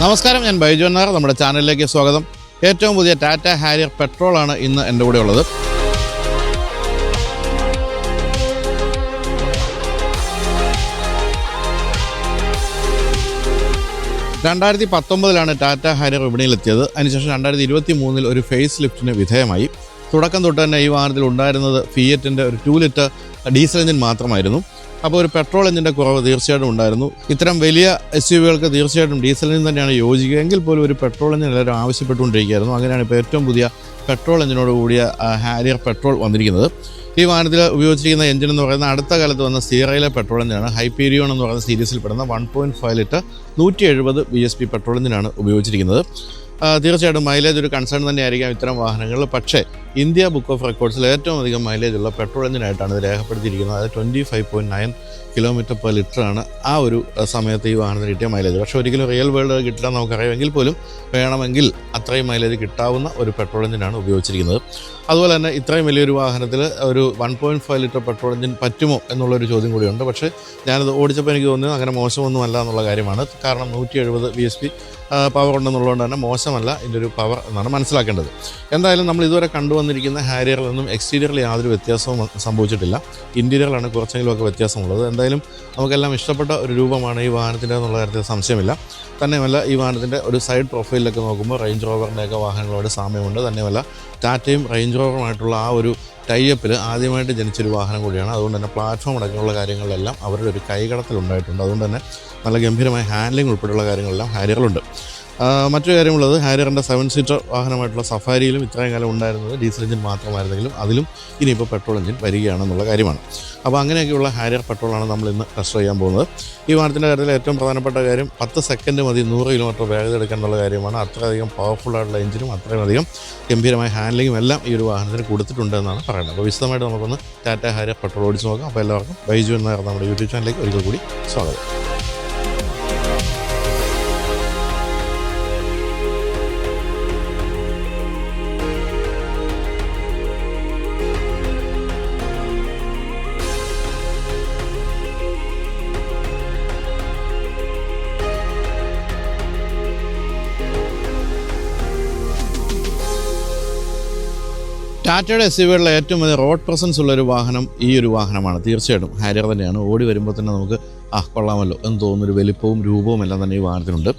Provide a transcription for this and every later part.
നമസ്കാരം, ഞാൻ ബൈജു എന്നാർ. നമ്മുടെ ചാനലിലേക്ക് സ്വാഗതം. ഏറ്റവും പുതിയ ടാറ്റ ഹാരിയർ പെട്രോളാണ് ഇന്ന് എൻ്റെ കൂടെ ഉള്ളത്. (2019) ടാറ്റ ഹാരിയർ വിപണിയിലെത്തിയത്. അതിനുശേഷം 2023 ഒരു ഫേസ് ലിഫ്റ്റിന് വിധേയമായി. തുടക്കം തൊട്ട് തന്നെ ഈ വാഹനത്തിൽ ഉണ്ടായിരുന്നത് ഫിയറ്റിൻ്റെ ഒരു 2 ലിറ്റർ ഡീസൽ എഞ്ചിൻ മാത്രമായിരുന്നു. അപ്പോൾ ഒരു പെട്രോൾ എഞ്ചിൻ്റെ കുറവ് തീർച്ചയായിട്ടും ഉണ്ടായിരുന്നു. ഇത്തരം വലിയ SUV-കൾക്ക് തീർച്ചയായിട്ടും ഡീസൽ എഞ്ചിൻ തന്നെയാണ് യോജിക്കുക. എങ്കിൽ പോലും ഒരു പെട്രോൾ എഞ്ചിൻ എല്ലാവരും ആവശ്യപ്പെട്ടുകൊണ്ടിരിക്കുകയായിരുന്നു. അങ്ങനെയാണ് ഇപ്പോൾ ഏറ്റവും പുതിയ പെട്രോൾ എഞ്ചിനോട് കൂടിയ ഹാരിയർ പെട്രോൾ വന്നിരിക്കുന്നത്. ഈ വാഹനത്തിൽ ഉപയോഗിച്ചിരിക്കുന്ന എഞ്ചിൻ എന്ന് പറയുന്നത് അടുത്ത കാലത്ത് വന്ന സീറയിലെ പെട്രോൾ എഞ്ചിനാണ്. ഹൈപ്പീരിയോൺ എന്ന് പറയുന്ന സീരീസിൽപ്പെടുന്ന 1.5 ലിറ്റർ 170 bhp പെട്രോൾ എഞ്ചിനാണ് ഉപയോഗിച്ചിരിക്കുന്നത്. തീർച്ചയായിട്ടും മൈലേജ് ഒരു കൺസേൺ തന്നെയായിരിക്കാം ഇത്തരം വാഹനങ്ങളിൽ. പക്ഷേ ഇന്ത്യ ബുക്ക് ഓഫ് റെക്കോർഡ്സിൽ ഏറ്റവും അധികം മൈലേജുള്ള പെട്രോൾ എഞ്ചിനായിട്ടാണ് ഇത് രേഖപ്പെടുത്തിയിരിക്കുന്നത്. അത് 25.9 km/ലിറ്റർ ആണ് ആ ഒരു സമയത്ത് ഈ വാഹനത്തിന് കിട്ടിയ മൈലേജ്. പക്ഷേ ഒരിക്കലും റിയൽ വേൾഡ് കിട്ടില്ല നമുക്കറിയാമെങ്കിൽ പോലും വേണമെങ്കിൽ അത്രയും മൈലേജ് കിട്ടാവുന്ന ഒരു പെട്രോൾ എഞ്ചിനാണ് ഉപയോഗിച്ചിരിക്കുന്നത്. അതുപോലെ തന്നെ ഇത്രയും വലിയൊരു വാഹനത്തിൽ ഒരു 1.5 ലിറ്റർ പെട്രോൾ എഞ്ചിൻ പറ്റുമോ എന്നുള്ളൊരു ചോദ്യം കൂടിയുണ്ട്. പക്ഷേ ഞാനത് ഓടിച്ചപ്പോൾ എനിക്ക് തോന്നുന്നത് അങ്ങനെ മോശമൊന്നുമല്ല എന്നുള്ള കാര്യമാണ്. കാരണം 170 bhp പവർ ഉണ്ടെന്നുള്ളതുകൊണ്ട് തന്നെ മോശമല്ല ഇതിൻ്റെ ഒരു പവർ എന്നാണ് മനസ്സിലാക്കേണ്ടത്. എന്തായാലും നമ്മൾ ഇതുവരെ കണ്ടുവന്നിരിക്കുന്ന ഹാരിയറിൽ നിന്നും എക്സ്റ്റീരിയറിൽ യാതൊരു വ്യത്യാസവും സംഭവിച്ചിട്ടില്ല. ഇൻറ്റീരിയറിലാണ് കുറച്ചെങ്കിലുമൊക്കെ വ്യത്യാസമുള്ളത്. എന്തായാലും നമുക്കെല്ലാം ഇഷ്ടപ്പെട്ട ഒരു രൂപമാണ് ഈ വാഹനത്തിൻ്റെ എന്നുള്ള കാര്യത്തിൽ സംശയമില്ല. തന്നെയുമല്ല, ഈ വാഹനത്തിൻ്റെ ഒരു സൈഡ് പ്രൊഫൈലിലൊക്കെ നോക്കുമ്പോൾ റേഞ്ച് റോവറിൻ്റെയൊക്കെ വാഹനങ്ങളോട് സാമ്യമുണ്ട്. തന്നെയുമല്ല, ടാറ്റയും റേഞ്ച് റോവറുമായിട്ടുള്ള ആ ഒരു ടൈപ്പിൽ ആദ്യമായിട്ട് ജനിച്ചൊരു വാഹനം കൂടിയാണ്. അതുകൊണ്ട് തന്നെ പ്ലാറ്റ്ഫോം അടക്കമുള്ള കാര്യങ്ങളിലെല്ലാം അവരുടെ ഒരു കൈകടത്തലുണ്ടായിട്ടുണ്ട്. അതുകൊണ്ട് തന്നെ നല്ല ഗംഭീരമായ ഹാൻഡ്ലിംഗ് ഉൾപ്പെടെയുള്ള കാര്യങ്ങളെല്ലാം ഹാരിയറിലുണ്ട്. മറ്റൊരു കാര്യമുള്ളത്, ഹാരിയറിൻ്റെ 7 സീറ്റർ വാഹനമായിട്ടുള്ള സഫാരിയിലും ഇത്രയും കാലം ഉണ്ടായിരുന്നത് ഡീസൽ എഞ്ചിൻ മാത്രമായിരുന്നെങ്കിലും അതിലും ഇനിയിപ്പോൾ പെട്രോൾ എഞ്ചിൻ വരികയാണെന്നുള്ള കാര്യമാണ്. അപ്പോൾ അങ്ങനെയൊക്കെയുള്ള ഹാരിയർ പെട്രോളാണ് നമ്മൾ ഇന്ന് ടെസ്റ്റ് ചെയ്യാൻ പോകുന്നത്. ഈ വാഹനത്തിൻ്റെ കാര്യത്തിൽ ഏറ്റവും പ്രധാനപ്പെട്ട കാര്യം 10 സെക്കൻഡ് മതി 100 km വേഗത എടുക്കാൻ എന്നുള്ള കാര്യമാണ്. അത്രയധികം പവർഫുള്ളായിട്ടുള്ള എഞ്ചിനും അത്രയും അധികം ഗംഭീരമായ ഹാൻഡ്ലിങ്ങും എല്ലാം ഈ ഒരു വാഹനത്തിന് കൊടുത്തിട്ടുണ്ട് എന്നാണ് പറയുന്നത്. അപ്പോൾ വിശദമായിട്ട് നമുക്കൊന്ന് ടാറ്റ ഹാരിയർ പെട്രോൾ ഓടിച്ച് നോക്കാം. അപ്പോൾ എല്ലാവർക്കും ബൈജു എന്നാണ് നമ്മുടെ യൂട്യൂബ് ചാനലിലേക്ക് ഒരിക്കൽ കൂടി സ്വാഗതം. ടാറ്റയുടെ SUV-കളിലെ ഏറ്റവും വലിയ റോഡ് പ്രസൻസ് ഉള്ളൊരു വാഹനം ഈ ഒരു വാഹനമാണ്. തീർച്ചയായിട്ടും ഹാരിയർ തന്നെയാണ്. ഓടി വരുമ്പോൾ തന്നെ നമുക്ക് കൊള്ളാമല്ലോ എന്ന് തോന്നുന്നൊരു വലിപ്പവും രൂപവും എല്ലാം തന്നെ ഈ വാഹനത്തിനുണ്ട്.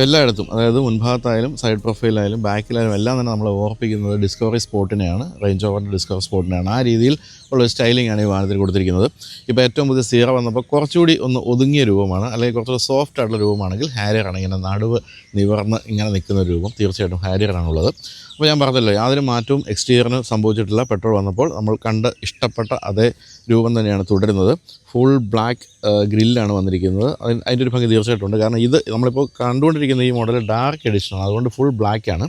എല്ലായിടത്തും, അതായത് മുൻഭാഗത്തായാലും സൈഡ് പ്രൊഫൈലായാലും ബാക്കിലായാലും എല്ലാം തന്നെ നമ്മൾ ഓർപ്പിക്കുന്നത് ഡിസ്കവറി സ്പോർട്ടിനെയാണ്, റേഞ്ച് റോവറിൻ്റെ ഡിസ്കവറി സ്പോർട്ടിനെയാണ്. ആ രീതിയിൽ ഉള്ളൊരു സ്റ്റൈലിംഗാണ് ഈ വാഹനത്തിൽ കൊടുത്തിരിക്കുന്നത്. ഇപ്പോൾ ഏറ്റവും പുതിയ സീറ വന്നപ്പോൾ കുറച്ചുകൂടി ഒന്ന് ഒതുങ്ങിയ രൂപമാണ്, അല്ലെങ്കിൽ കുറച്ചുകൂടി സോഫ്റ്റ് ആയിട്ടുള്ള രൂപമാണെങ്കിൽ ഹാരിയറാണ്. ഇങ്ങനെ നടുവ് നിവർന്ന് ഇങ്ങനെ നിൽക്കുന്ന ഒരു രൂപം തീർച്ചയായിട്ടും ഹാരിയറാണുള്ളത്. അപ്പോൾ ഞാൻ പറഞ്ഞല്ലോ, യാതൊരു മാറ്റവും എക്സ്റ്റീരിയറിന് സംഭവിച്ചിട്ടില്ല. പെട്രോൾ വന്നപ്പോൾ നമ്മൾ കണ്ട് ഇഷ്ടപ്പെട്ട അതേ രൂപം തന്നെയാണ് തുടരുന്നത്. ഫുൾ ബ്ലാക്ക് ഗ്രില്ലാണ് വന്നിരിക്കുന്നത്. അതിൻ്റെ ഒരു ഭംഗി തീർച്ചയായിട്ടും ഉണ്ട്. കാരണം ഇത് നമ്മളിപ്പോൾ കണ്ടുകൊണ്ടിരിക്കുന്ന ഈ മോഡൽ ഡാർക്ക് എഡിഷനാണ്. അതുകൊണ്ട് ഫുൾ ബ്ലാക്കാണ്.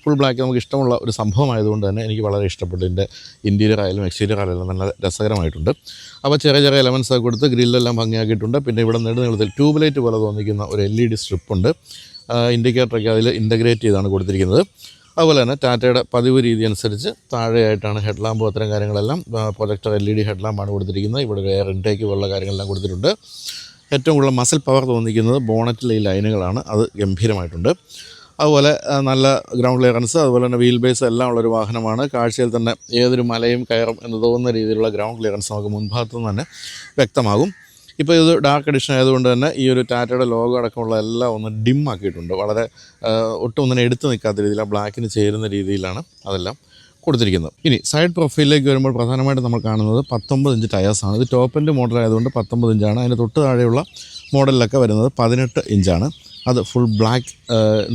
ഫുൾ ബ്ലാക്ക് നമുക്ക് ഇഷ്ടമുള്ള ഒരു സംഭവമായതുകൊണ്ട് തന്നെ എനിക്ക് വളരെ ഇഷ്ടപ്പെട്ടു. ഇതിൻ്റെ ഇൻറ്റീരിയർ ആയാലും എക്സ്റ്റീരിയർ ആയാലും നല്ല രസകരമായിട്ടുണ്ട്. അപ്പോൾ ചെറിയ ചെറിയ എലമെൻസ് ഒക്കെ കൊടുത്ത് ഗ്രില്ലെല്ലാം ഭംഗിയാക്കിയിട്ടുണ്ട്. പിന്നെ ഇവിടെ നെടുനീളത്തിൽ ട്യൂബ് ലൈറ്റ് പോലെ തോന്നിക്കുന്ന ഒരു LED സ്ട്രിപ്പുണ്ട്. ഇൻഡിക്കേറ്ററൊക്കെ അതിൽ ഇൻ്റഗ്രേറ്റ് ചെയ്താണ് കൊടുത്തിരിക്കുന്നത്. അതുപോലെ തന്നെ ടാറ്റയുടെ പതിവ് രീതി അനുസരിച്ച് താഴെയായിട്ടാണ് ഹെഡ് ലാമ്പും അത്തരം കാര്യങ്ങളെല്ലാം. പ്രൊജക്ടർ LED ഹെഡ് ലാമ്പാണ് കൊടുത്തിരിക്കുന്നത്. ഇവിടെ ഒരു എയർ ഇൻടേക്ക് പോലുള്ള കാര്യങ്ങളെല്ലാം കൊടുത്തിട്ടുണ്ട്. ഏറ്റവും കൂടുതൽ മസിൽ പവർ തോന്നിക്കുന്നത് ബോണറ്റിലെ ഈ ലൈനുകളാണ്. അത് ഗംഭീരമായിട്ടുണ്ട്. അതുപോലെ നല്ല ഗ്രൗണ്ട് ക്ലിയറൻസ്, അതുപോലെ തന്നെ വീൽ ബേസ് എല്ലാം ഉള്ളൊരു വാഹനമാണ്. കാഴ്ചയിൽ തന്നെ ഏതൊരു മലയും കയറും എന്ന് തോന്നുന്ന രീതിയിലുള്ള ഗ്രൗണ്ട് ക്ലിയറൻസ് നമുക്ക് മുൻഭാഗത്തു നിന്ന് തന്നെ വ്യക്തമാകും. ഇപ്പോൾ ഇത് ഡാർക്ക് എഡിഷൻ ആയതുകൊണ്ട് തന്നെ ഈ ഒരു ടാറ്റയുടെ ലോഗോ അടക്കമുള്ള എല്ലാം ഒന്ന് ഡിം ആക്കിയിട്ടുണ്ട്. വളരെ ഒട്ടും ഒന്നിനെ എടുത്ത് നിൽക്കാത്ത രീതിയിൽ ആ ബ്ലാക്കിന് ചേരുന്ന രീതിയിലാണ് അതെല്ലാം കൊടുത്തിരിക്കുന്നത്. ഇനി സൈഡ് പ്രൊഫൈലിലേക്ക് വരുമ്പോൾ പ്രധാനമായിട്ടും നമ്മൾ കാണുന്നത് 19 ഇഞ്ച് ടയേഴ്സാണ്. ഇത് ടോപ്പ് എൻഡ് മോഡൽ ആയതുകൊണ്ട് 19 ഇഞ്ചാണ്. അതിന് തൊട്ട് താഴെയുള്ള മോഡലിലൊക്കെ വരുന്നത് 18 ഇഞ്ചാണ്. അത് ഫുൾ ബ്ലാക്ക്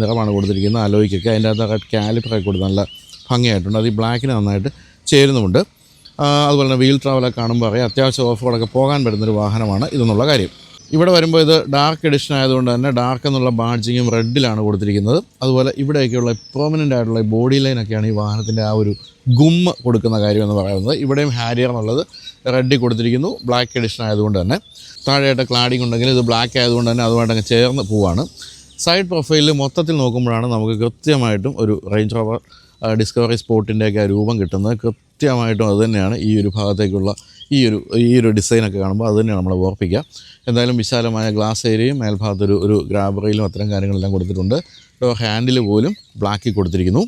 നിറമാണ് കൊടുത്തിരിക്കുന്നത്. അലോയ്ക്കൊക്കെ അതിൻ്റെ അകത്ത് കാലിപ്പറൊക്കെ കൊടുത്ത് നല്ല ഭംഗിയായിട്ടുണ്ട്. അത് ഈ ബ്ലാക്കിന് നന്നായിട്ട് ചേരുന്നുമുണ്ട്. അതുപോലെ തന്നെ വീൽ ട്രാവലൊക്കെ കാണുമ്പോൾ അറിയാം അത്യാവശ്യം ഓഫ് റോഡൊക്കെ പോകാൻ പറ്റുന്നൊരു വാഹനമാണ് ഇതെന്നുള്ള കാര്യം. ഇവിടെ വരുമ്പോൾ ഇത് ഡാർക്ക് എഡിഷൻ ആയതുകൊണ്ട് തന്നെ ഡാർക്ക് എന്നുള്ള ബാഡ്ജിങ്ങും റെഡിലാണ് കൊടുത്തിരിക്കുന്നത്. അതുപോലെ ഇവിടെയൊക്കെയുള്ള പെർമനൻ്റ് ആയിട്ടുള്ള ബോഡി ലൈനൊക്കെയാണ് ഈ വാഹനത്തിൻ്റെ ആ ഒരു ഗുമ്മ് കൊടുക്കുന്ന കാര്യം എന്ന് പറയുന്നത്. ഇവിടെയും ഹാരിയർ എന്നുള്ളത് റെഡിൽ കൊടുത്തിരിക്കുന്നു, ബ്ലാക്ക് എഡിഷൻ ആയതുകൊണ്ട് തന്നെ. താഴെയായിട്ട് ക്ലാഡിങ് ഉണ്ടെങ്കിൽ ഇത് ബ്ലാക്ക് ആയതുകൊണ്ട് തന്നെ അതുമായിട്ടങ്ങ് ചേർന്ന് പോവാണ്. സൈഡ് പ്രൊഫൈലിൽ മൊത്തത്തിൽ നോക്കുമ്പോഴാണ് നമുക്ക് കൃത്യമായിട്ടും ഒരു റേഞ്ച് റോവർ ഡിസ്കവറി സ്പോർട്ടിൻ്റെയൊക്കെ രൂപം കിട്ടുന്നത്. കൃത്യമായിട്ടും അതുതന്നെയാണ് ഈ ഒരു ഭാഗത്തേക്കുള്ള ഈ ഒരു ഡിസൈനൊക്കെ കാണുമ്പോൾ അത് തന്നെയാണ് നമ്മളെ ഓർപ്പിക്കുക. എന്തായാലും വിശാലമായ ഗ്ലാസ് ഏരിയയും മേൽഭാഗത്തൊരു ഗ്രാബ് റെയിലും അത്തരം കാര്യങ്ങളെല്ലാം കൊടുത്തിട്ടുണ്ട്. ഡോർ ഹാൻഡിൽ പോലും ബ്ലാക്കിൽ കൊടുത്തിരിക്കുന്നു.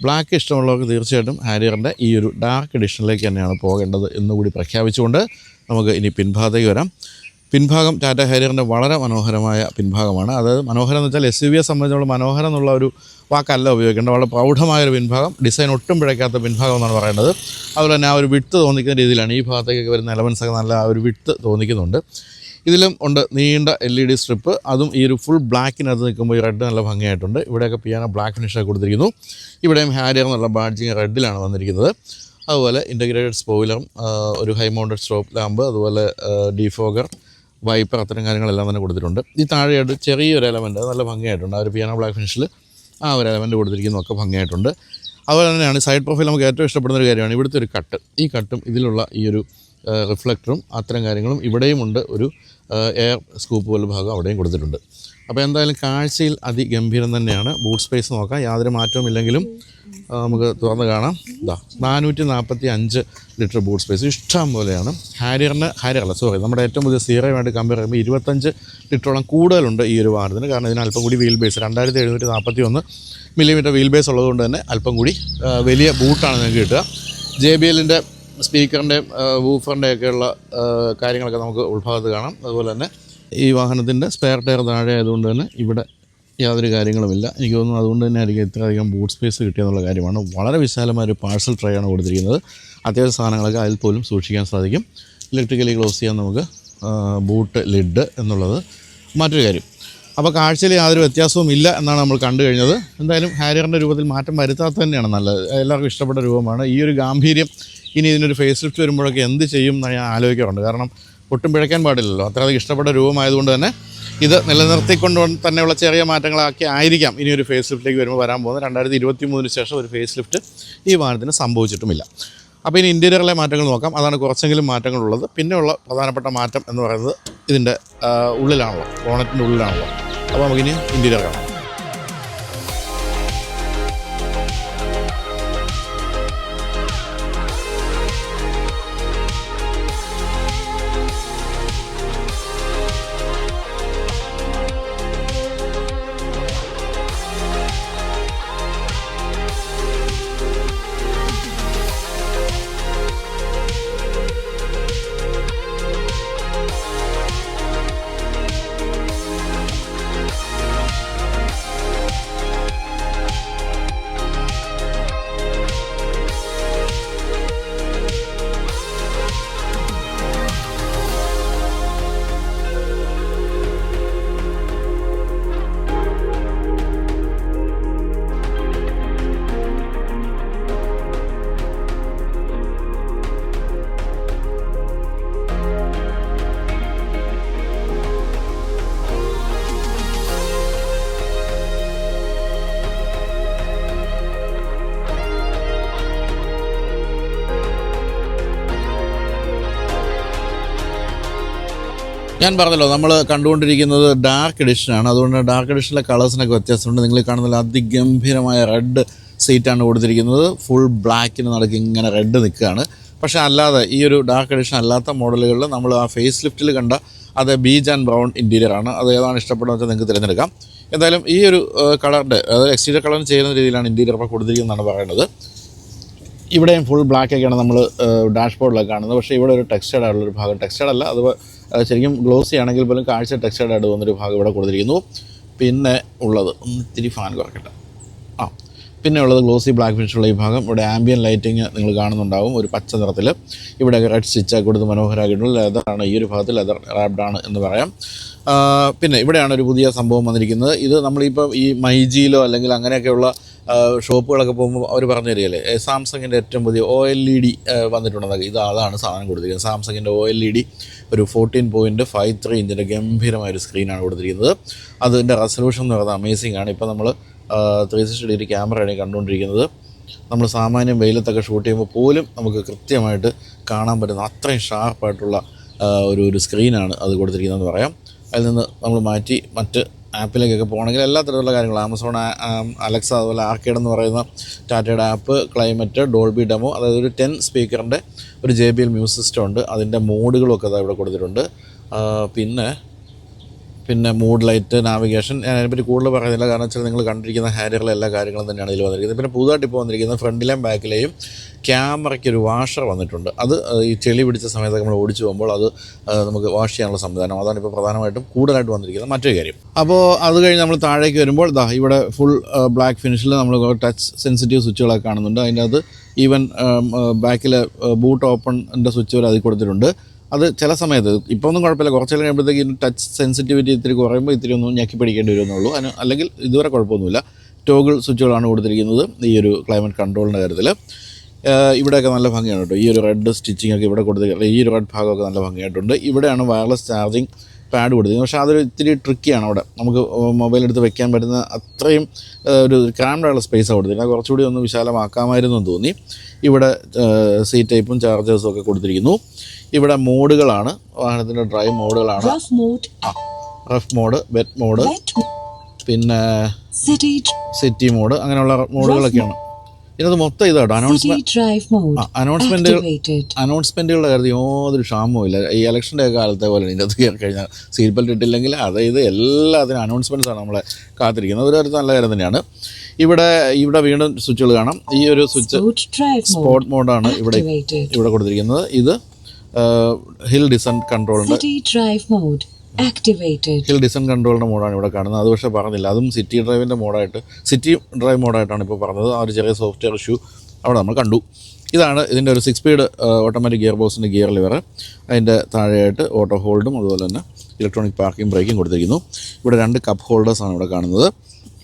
ബ്ലാക്ക് ഇഷ്ടമുള്ളവർക്ക് തീർച്ചയായിട്ടും ഹാരിയറിൻ്റെ ഈ ഒരു ഡാർക്ക് എഡിഷനിലേക്ക് തന്നെയാണ് പോകേണ്ടത് എന്നുകൂടി പ്രഖ്യാപിച്ചുകൊണ്ട് നമുക്ക് ഇനി പിൻഭാഗത്തേക്ക് വരാം. പിൻഭാഗം ടാറ്റ ഹാരിയറിൻ്റെ വളരെ മനോഹരമായ പിൻഭാഗമാണ്. അതായത് മനോഹരം എന്ന് വെച്ചാൽ SUV സംബന്ധിച്ചുള്ള മനോഹരം എന്നുള്ള ഒരു വാക്കല്ല ഉപയോഗിക്കേണ്ടത്. വളരെ പ്രൗഢമായൊരു പിൻഭാഗം, ഡിസൈൻ ഒട്ടും പിഴയ്ക്കാത്ത പിൻഭാഗം എന്നാണ് പറയുന്നത്. അതുപോലെ തന്നെ ആ ഒരു വിട്ത് തോന്നിക്കുന്ന രീതിയിലാണ് ഈ ഭാഗത്തേക്കൊക്കെ വരുന്ന എലമെൻസൊക്കെ നല്ല ആ ഒരു വിട്ത് തോന്നിക്കുന്നുണ്ട്. ഇതിലും ഉണ്ട് നീണ്ട LED സ്ട്രിപ്പ്, അതും ഈ ഒരു ഫുൾ ബ്ലാക്കിനകത്ത് നിൽക്കുമ്പോൾ ഈ റെഡ് നല്ല ഭംഗിയായിട്ടുണ്ട്. ഇവിടെയൊക്കെ പിയാനോ ബ്ലാക്ക് ഫിനിഷൊക്കെ കൊടുത്തിരിക്കുന്നു. ഇവിടെയും ഹാരിയർ എന്നുള്ള ബാഡ്ജിങ് റെഡിലാണ് വന്നിരിക്കുന്നത്. അതുപോലെ ഇൻ്റഗ്രേറ്റഡ് സ്പോയിലറും ഒരു ഹൈ മൗണ്ടഡ് സ്റ്റോപ്പ് ലാമ്പ്, അതുപോലെ ഡീഫോഗർ, വൈപ്പർ, അത്തരം കാര്യങ്ങളെല്ലാം തന്നെ കൊടുത്തിട്ടുണ്ട്. ഈ താഴെയായിട്ട് ചെറിയൊരു എലമെൻറ്റ് നല്ല ഭംഗിയായിട്ടുണ്ട്. ആ ഒരു പിയാനോ ബ്ലാക്ക് ഫിനിഷിൽ ആ ഒരു എലമെൻറ്റ് കൊടുത്തിരിക്കുന്നതൊക്കെ ഭംഗിയായിട്ടുണ്ട്. അതുപോലെ തന്നെയാണ് സൈഡ് പ്രൊഫൈൽ നമുക്ക് ഏറ്റവും ഇഷ്ടപ്പെടുന്ന ഒരു കാര്യമാണ് ഇവിടുത്തെ ഒരു കട്ട്. ഈ കട്ടും ഇതിലുള്ള ഈ ഒരു റിഫ്ലക്ടറും അത്തരം കാര്യങ്ങളും ഇവിടെയും ഉണ്ട്. ഒരു എയർ സ്കൂപ്പ് പോലെ ഭാഗം അവിടെയും കൊടുത്തിട്ടുണ്ട്. അപ്പോൾ എന്തായാലും കാഴ്ചയിൽ അതിഗംഭീരം തന്നെയാണ്. ബൂട്ട് സ്പേസ് നോക്കാം, യാതൊരു മാറ്റവും ഇല്ലെങ്കിലും നമുക്ക് തുറന്ന് കാണാം. 445 ലിറ്റർ ബൂട്ട് സ്പേസ് ഇഷ്ടം പോലെയാണ്. നമ്മുടെ ഏറ്റവും പുതിയ സീറോയുമായിട്ട് കമ്പയർ ചെയ്യുമ്പോൾ 25 ലിറ്ററോളം കൂടുതലുണ്ട് ഈ ഒരു വാഹനത്തിന്. കാരണം ഇതിന് അല്പം കൂടി wheel base 2741 millimetre wheel base ഉള്ളതുകൊണ്ട് തന്നെ അല്പം കൂടി വലിയ ബൂട്ടാണ് നിങ്ങൾക്ക് കിട്ടുക. JBLൻ്റെ സ്പീക്കറിൻ്റെയും വൂഫറിൻ്റെയൊക്കെയുള്ള കാര്യങ്ങളൊക്കെ നമുക്ക് ഉൾഭാഗത്ത് കാണാം. അതുപോലെ തന്നെ ഈ വാഹനത്തിൻ്റെ സ്പെയർ ടയർ താഴെ ആയതുകൊണ്ട് തന്നെ ഇവിടെ യാതൊരു കാര്യങ്ങളുമില്ല. എനിക്ക് തോന്നുന്നു അതുകൊണ്ട് തന്നെ ആയിരിക്കും ഇത്രയധികം ബൂട്ട് സ്പേസ് കിട്ടിയെന്നുള്ള കാര്യമാണ്. വളരെ വിശാലമായൊരു പാഴ്സൽ ട്രേ ആണ് കൊടുത്തിരിക്കുന്നത്. അത്യാവശ്യ സാധനങ്ങളൊക്കെ അതിൽ പോലും സൂക്ഷിക്കാൻ സാധിക്കും. ഇലക്ട്രിക്കലി ക്ലോസ് ചെയ്യാൻ നമുക്ക് ബൂട്ട് ലിഡ് എന്നുള്ളത് മറ്റൊരു കാര്യം. അപ്പോൾ കാഴ്ചയിൽ യാതൊരു വ്യത്യാസവും ഇല്ല എന്നാണ് നമ്മൾ കണ്ടു കഴിഞ്ഞത്. എന്തായാലും ഹാരിയറിൻ്റെ രൂപത്തിൽ മാറ്റം വരുത്താത്ത തന്നെയാണ് നല്ലത്. എല്ലാവർക്കും ഇഷ്ടപ്പെട്ട രൂപമാണ്. ഈ ഒരു ഗാംഭീര്യം ഇനി ഇതിനൊരു ഫേസ് ലിഫ്റ്റ് വരുമ്പോഴൊക്കെ എന്ത് ചെയ്യും എന്ന് ഞാൻ ആലോചിക്കാറുണ്ട്. കാരണം ഒട്ടും പിഴയ്ക്കാൻ പാടില്ലല്ലോ. അത്രയധികം ഇഷ്ടപ്പെട്ട രൂപമായതുകൊണ്ട് തന്നെ ഇത് നിലനിർത്തിക്കൊണ്ട് തന്നെയുള്ള ചെറിയ മാറ്റങ്ങളാക്കി ആയിരിക്കാം ഇനിയൊരു ഫേസ് ലിഫ്റ്റിലേക്ക് വരുമ്പോൾ വരാൻ പോകുന്നത്. 2023 ശേഷം ഒരു ഫേസ് ലിഫ്റ്റ് ഈ വാഹനത്തിന് സംഭവിച്ചിട്ടുമില്ല. അപ്പോൾ ഇനി ഇൻറ്റീരിയറിലെ മാറ്റങ്ങൾ നോക്കാം. അതാണ് കുറച്ചെങ്കിലും മാറ്റങ്ങളുള്ളത്. പിന്നെയുള്ള പ്രധാനപ്പെട്ട മാറ്റം എന്ന് പറയുന്നത് ഇതിൻ്റെ ഉള്ളിലാണല്ലോ, ബോണറ്റിൻ്റെ ഉള്ളിലാണല്ലോ. അപ്പോൾ നമുക്കിനി ഇൻറ്റീരിയർ കാണാം. ഞാൻ പറഞ്ഞല്ലോ നമ്മൾ കണ്ടുകൊണ്ടിരിക്കുന്നത് ഡാർക്ക് എഡിഷനാണ്. അതുകൊണ്ട് ഡാർക്ക് എഡിഷനിലെ കളേഴ്സിനൊക്കെ വ്യത്യാസമുണ്ട്. നിങ്ങൾ കാണുന്നില്ല, അതിഗംഭീരമായ റെഡ് സീറ്റാണ് കൊടുത്തിരിക്കുന്നത്. ഫുൾ ബ്ലാക്കിന് നടക്ക് ഇങ്ങനെ റെഡ് നിൽക്കുകയാണ്. പക്ഷേ അല്ലാതെ ഈ ഒരു ഡാർക്ക് എഡിഷൻ അല്ലാത്ത മോഡലുകളിൽ നമ്മൾ ആ ഫേസ് ലിഫ്റ്റിൽ കണ്ട അത് ബീജ് ആൻഡ് ബ്രൗൺ ഇൻറ്റീരിയറാണ്. അത് ഏതാണ് ഇഷ്ടപ്പെടുന്നത് വെച്ചാൽ നിങ്ങൾക്ക് തിരഞ്ഞെടുക്കാം. എന്തായാലും ഈ ഒരു കളറിൻ്റെ അതായത് എക്സ്റ്റീരിയർ കളറിന് ചെയ്യുന്ന രീതിയിലാണ് ഇൻറ്റീരിയർ ഇപ്പോൾ കൊടുത്തിരിക്കുന്നതെന്നാണ് പറയുന്നത്. ഇവിടെയും ഫുൾ ബ്ലാക്കൊക്കെയാണ് നമ്മൾ ഡാഷ്ബോർഡിലൊക്കെ കാണുന്നത്. പക്ഷേ ഇവിടെ ഒരു ടെക്സ്റ്റൈഡ് ആയിട്ടുള്ളൊരു ഭാഗം, ടെക്സ്റ്റൈഡ് അല്ല, അത് ശരിക്കും ഗ്ലോസി ആണെങ്കിൽ പോലും കാഴ്ച ടെക്സ്റ്റൈഡ് ആയിട്ട് വന്നൊരു ഭാഗം ഇവിടെ കൊടുത്തിരിക്കുന്നു. പിന്നെ ഉള്ളത് ഇത്തിരി ഫാൻ കുറയ്ക്കട്ടെ. പിന്നെ ഉള്ളത് ഗ്ലോസി ബ്ലാക്ക് ഫിനിഷുള്ള ഈ ഭാഗം. ഇവിടെ ആംബിയൻ ലൈറ്റിങ് നിങ്ങൾ കാണുന്നുണ്ടാവും, ഒരു പച്ച നിറത്തിൽ. ഇവിടെ റെഡ് സ്റ്റിച്ച് കൊടുത്ത് മനോഹരമാക്കിയിട്ടുള്ള ലെതറാണ്. ഈ ഒരു ഭാഗത്ത് ലെതർ റാപ്ഡാണ് എന്ന് പറയാം. പിന്നെ ഇവിടെയാണ് ഒരു പുതിയ സംഭവം വന്നിരിക്കുന്നത്. ഇത് നമ്മളിപ്പോൾ ഈ മൈജിയിലോ അല്ലെങ്കിൽ അങ്ങനെയൊക്കെയുള്ള ഷോപ്പുകളൊക്കെ പോകുമ്പോൾ അവർ പറഞ്ഞു തരികയല്ലേ, സാംസങ്ങിൻ്റെ ഏറ്റവും പുതിയ OLED വന്നിട്ടുണ്ടെന്നൊക്കെ. അതാണ് സാധനം കൊടുത്തിരിക്കുന്നത്. സാംസങ്ങിൻ്റെ OLED ഒരു 14.53 ഇഞ്ചിൻ്റെ ഗംഭീരമായൊരു സ്ക്രീനാണ് കൊടുത്തിരിക്കുന്നത്. അതിൻ്റെ റെസൊല്യൂഷൻ എന്ന് പറയുന്നത് അമേസിംഗ് ആണ്. ഇപ്പോൾ നമ്മൾ 360 ഡിഗ്രി ക്യാമറയാണ് കണ്ടുകൊണ്ടിരിക്കുന്നത്. നമ്മൾ സാമാന്യം വെയിലത്തൊക്കെ ഷൂട്ട് ചെയ്യുമ്പോൾ പോലും നമുക്ക് കൃത്യമായിട്ട് കാണാൻ പറ്റുന്ന അത്രയും ഷാർപ്പായിട്ടുള്ള ഒരു സ്ക്രീനാണ് അത് കൊടുത്തിരിക്കുന്നതെന്ന് പറയാം. അതിൽ നിന്ന് നമ്മൾ മാറ്റി മറ്റ് ആപ്പിലേക്കൊക്കെ പോകണമെങ്കിൽ എല്ലാ തരത്തിലുള്ള കാര്യങ്ങളും ആമസോൺ അലക്സ അതുപോലെ ആർക്കേഡ് എന്ന് പറയുന്ന ടാറ്റയുടെ ആപ്പ്, ക്ലൈമറ്റ്, ഡോൾബി ഡെമോ, അതായത് ഒരു 10 സ്പീക്കറിൻ്റെ ഒരു JBL മ്യൂസിക് സിസ്റ്റം ഉണ്ട്. അതിൻ്റെ മോഡുകളൊക്കെ അതാ ഇവിടെ കൊടുത്തിട്ടുണ്ട്. പിന്നെ മൂഡ് ലൈറ്റ്, നാവിഗേഷൻ, ഞാൻ അതിനെപ്പറ്റി കൂടുതൽ പറയുന്നില്ല, കാരണം വെച്ചാൽ നിങ്ങൾ കണ്ടിരിക്കുന്ന ഹാരിയറിലെ എല്ലാ കാര്യങ്ങളും തന്നെയാണ് ഇതിൽ വന്നിരിക്കുന്നത്. പിന്നെ പുതുതായിട്ട് ഇപ്പോൾ വന്നിരിക്കുന്നത് ഫ്രണ്ടിലെയും ബാക്കിലെയും ക്യാമറയ്ക്കൊരു വാഷർ വന്നിട്ടുണ്ട്. അത് ഈ ചെളി പിടിച്ച സമയത്തൊക്കെ നമ്മൾ ഓടിച്ചു പോകുമ്പോൾ അത് നമുക്ക് വാഷ് ചെയ്യാനുള്ള സംവിധാനം, അതാണ് ഇപ്പോൾ പ്രധാനമായിട്ടും കൂടുതലായിട്ട് വന്നിരിക്കുന്നത് മറ്റൊരു കാര്യം. അപ്പോൾ അത് കഴിഞ്ഞ് നമ്മൾ താഴേക്ക് വരുമ്പോൾ ഇവിടെ ഫുൾ ബ്ലാക്ക് ഫിനിഷിൽ നമ്മൾ ടച്ച് സെൻസിറ്റീവ് സ്വിച്ചുകളൊക്കെ കാണുന്നുണ്ട്. അതിൻ്റെ അത് ഈവൻ ബാക്കിലെ ബൂട്ട് ഓപ്പണിൻ്റെ സ്വിച്ച് വരെ അതിൽ കൊടുത്തിട്ടുണ്ട്. അത് ചില സമയത്ത് ഇപ്പോൾ ഒന്നും കുഴപ്പമില്ല, കുറച്ച് കഴിയുമ്പോഴത്തേക്ക് ടച്ച് സെൻസിറ്റിവിറ്റി ഇത്തിരി കുറയുമ്പോൾ ഇത്തിരി ഒന്ന് ഞെക്കി പിടിക്കേണ്ടി വരുമെന്നുള്ളൂ. അല്ലെങ്കിൽ ഇതുവരെ കുഴപ്പമൊന്നുമില്ല. ടോഗിൾ സ്വിച്ചുകളാണ് കൊടുത്തിരിക്കുന്നത് ഈ ഒരു ക്ലൈമറ്റ് കൺട്രോളിൻ്റെ കാര്യത്തിൽ. ഇവിടെയൊക്കെ നല്ല ഭംഗിയാണ് കേട്ടോ. ഈ ഒരു റെഡ് സ്റ്റിച്ചിങ് ഒക്കെ ഇവിടെ കൊടുത്തിരിക്കുന്നത്, ഈ ഒരു റെഡ് ഭാഗമൊക്കെ നല്ല ഭംഗിയായിട്ടുണ്ട്. ഇവിടെയാണ് വയർലെസ് ചാർജിങ് പാഡ് കൊടുത്തിരിക്കുന്നത്. പക്ഷേ അതൊരു ഇത്തിരി ട്രിക്കിയാണ്. അവിടെ നമുക്ക് മൊബൈൽ എടുത്ത് വെക്കാൻ പറ്റുന്ന അത്രയും ഒരു ക്രാംഡായുള്ള സ്പേസാണ് കൊടുത്തിരിക്കുന്നത്. കുറച്ചുകൂടി ഒന്ന് വിശാലമാക്കാമായിരുന്നു എന്ന് തോന്നി. ഇവിടെ സി ടൈപ്പും ചാർജേഴ്സും ഒക്കെ കൊടുത്തിരിക്കുന്നു. ഇവിടെ മോഡുകളാണ്, വാഹനത്തിൻ്റെ ഡ്രൈവ് മോഡുകളാണ്. റഫ് മോഡ്, വെറ്റ് മോഡ്, പിന്നെ സിറ്റി മോഡ്, അങ്ങനെയുള്ള മോഡുകളൊക്കെയാണ്. ഇതിനകത്ത് മൊത്തം ഇതാട്ടോ അനൗൺസ്മെൻറ്റുകളുടെ കാര്യത്തിൽ യാതൊരു ക്ഷാമവും. ഈ ഇലക്ഷൻ്റെ കാലത്തെ പോലെ ഇതിനകത്ത് കയറി കഴിഞ്ഞാൽ സീറ്റ് ബെൽറ്റ് ഇട്ടില്ലെങ്കിൽ അതായത് എല്ലാത്തിനും അനൗൺസ്മെൻറ്റ്സാണ് നമ്മളെ കാത്തിരിക്കുന്നത്. ഒരു കാര്യത്തിൽ നല്ല കാര്യം തന്നെയാണ്. ഇവിടെ വീണ്ടും സ്വിച്ചുകൾ കാണാം. ഈ ഒരു സ്വിച്ച് സ്പോർട്ട് മോഡാണ് ഇവിടെ കൊടുത്തിരിക്കുന്നത്. ഇത് ഹിൽ ഡിസെൻറ്റ് കൺട്രോളിൻ്റെ മോഡാണ് ഇവിടെ കാണുന്നത്. അത് പക്ഷേ പറഞ്ഞില്ല, അതും സിറ്റി ഡ്രൈവ് മോഡായിട്ടാണ് ഇപ്പോൾ പറഞ്ഞത്. ആ ഒരു ചെറിയ സോഫ്റ്റ്വെയർ ഇഷ്യൂ അവിടെ നമ്മൾ കണ്ടു. ഇതാണ് ഇതിൻ്റെ ഒരു 6 സ്പീഡ് ഓട്ടോമാറ്റിക് ഗിയർ ബോക്സിൻ്റെ ഗിയർ ലിവർ. അതിൻ്റെ താഴെയായിട്ട് ഓട്ടോ ഹോൾഡും അതുപോലെ തന്നെ ഇലക്ട്രോണിക് പാർക്കിംഗ് ബ്രേക്കും കൊടുത്തിരിക്കുന്നു. ഇവിടെ 2 കപ്പ് ഹോൾഡേഴ്സാണ് ഇവിടെ കാണുന്നത്.